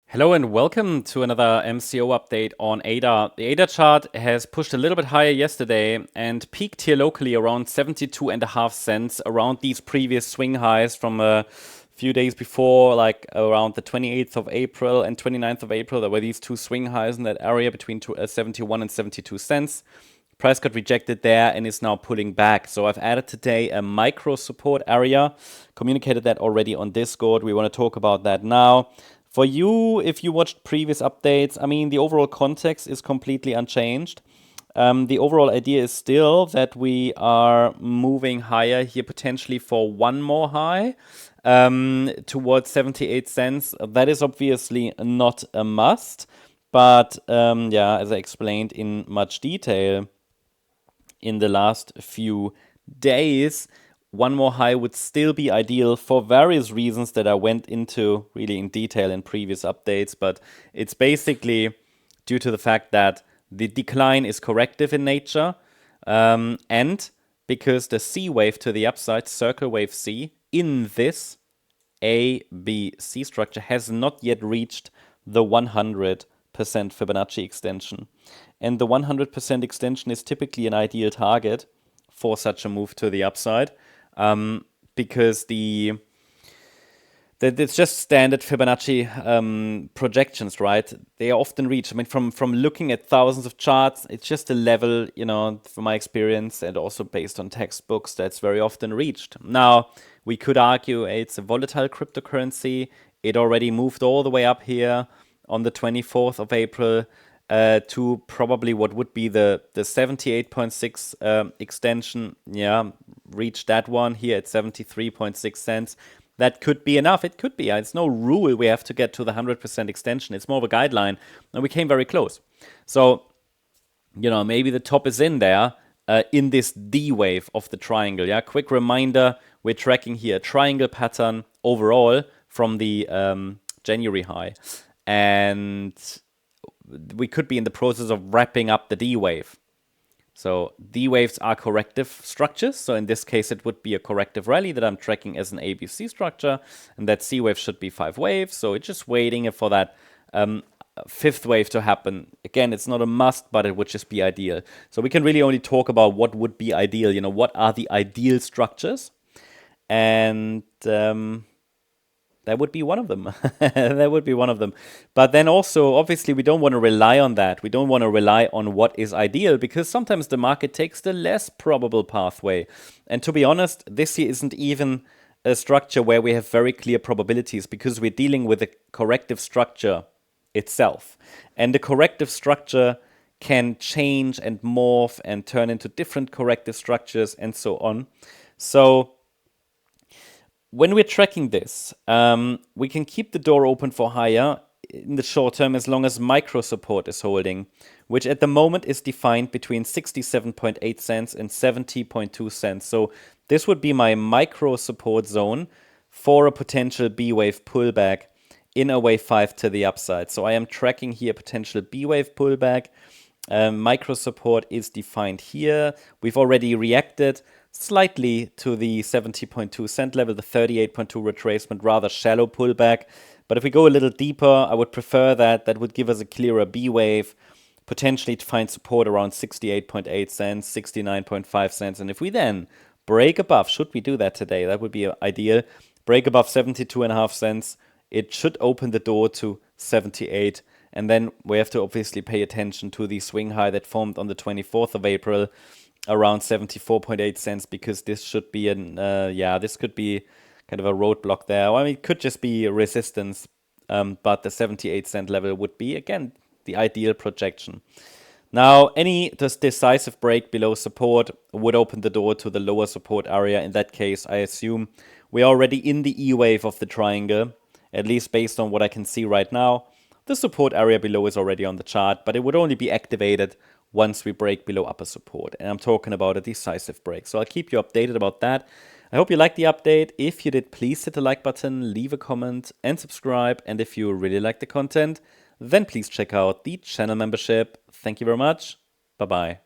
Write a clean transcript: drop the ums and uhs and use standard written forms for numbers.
Hello and welcome to another MCO update on ADA. The ADA chart has pushed a little bit higher yesterday and peaked here locally around 72.5 cents, around these previous swing highs from a few days before, like around the 28th of April and 29th of April. There were these two swing highs in that area between 71 and 72 cents. Price got rejected there and is now pulling back. So I've added today a micro support area, communicated that already on Discord. We want to talk about that now. For you, if you watched previous updates, I mean, the overall context is completely unchanged. The overall idea is still that we are moving higher here, potentially for one more high towards 78 cents. That is obviously not a must, but yeah, as I explained in much detail in the last few days, one more high would still be ideal for various reasons that I went into really in detail in previous updates, but it's basically due to the fact that the decline is corrective in nature, and because the C wave to the upside, circle wave C, in this A, B, C structure has not yet reached the 100% Fibonacci extension. And the 100% extension is typically an ideal target for such a move to the upside. Because it's just standard Fibonacci projections, right? They are often reached. I mean, from looking at thousands of charts, it's just a level, from my experience and also based on textbooks, that's very often reached. Now, we could argue it's a volatile cryptocurrency. It already moved all the way up here on the 24th of April to probably what would be the 78.6 extension. Yeah, reach that one here at 73.6 cents. That could be enough. It could be. It's no rule we have to get to the 100% extension. It's more of a guideline. And we came very close. So, maybe the top is in there in this D wave of the triangle. Yeah, quick reminder, we're tracking here a triangle pattern overall from the January high. And we could be in the process of wrapping up the D wave. So D waves are corrective structures. So in this case, it would be a corrective rally that I'm tracking as an ABC structure. And that C wave should be 5 waves. So it's just waiting for that fifth wave to happen. Again, it's not a must, but it would just be ideal. So we can really only talk about what would be ideal. What are the ideal structures? And that would be one of them. That would be one of them. But then also, obviously, we don't want to rely on that. We don't want to rely on what is ideal because sometimes the market takes the less probable pathway. And to be honest, this here isn't even a structure where we have very clear probabilities because we're dealing with a corrective structure itself. And the corrective structure can change and morph and turn into different corrective structures and so on. So when we're tracking this, we can keep the door open for higher in the short term as long as micro support is holding, which at the moment is defined between 67.8 cents and 70.2 cents. So this would be my micro support zone for a potential B wave pullback in a wave 5 to the upside. So I am tracking here potential B wave pullback. Micro support is defined here. We've already reacted slightly to the 70.2 cent level, the 38.2 retracement, rather shallow pullback. But if we go a little deeper, I would prefer that. That would give us a clearer B wave, potentially to find support around 68.8 cents, 69.5 cents. And if we then break above, should we do that today? That would be ideal. Break above 72.5 cents. It should open the door to 78. And then we have to obviously pay attention to the swing high that formed on the 24th of April, around 74.8 cents, because this should be this could be kind of a roadblock there. I mean, it could just be resistance, but the 78-cent level would be, again, the ideal projection. Now, any decisive break below support would open the door to the lower support area. In that case, I assume we're already in the E wave of the triangle, at least based on what I can see right now. The support area below is already on the chart, but it would only be activated once we break below upper support. And I'm talking about a decisive break. So I'll keep you updated about that. I hope you liked the update. If you did, please hit the like button, leave a comment and subscribe. And if you really like the content, then please check out the channel membership. Thank you very much. Bye-bye.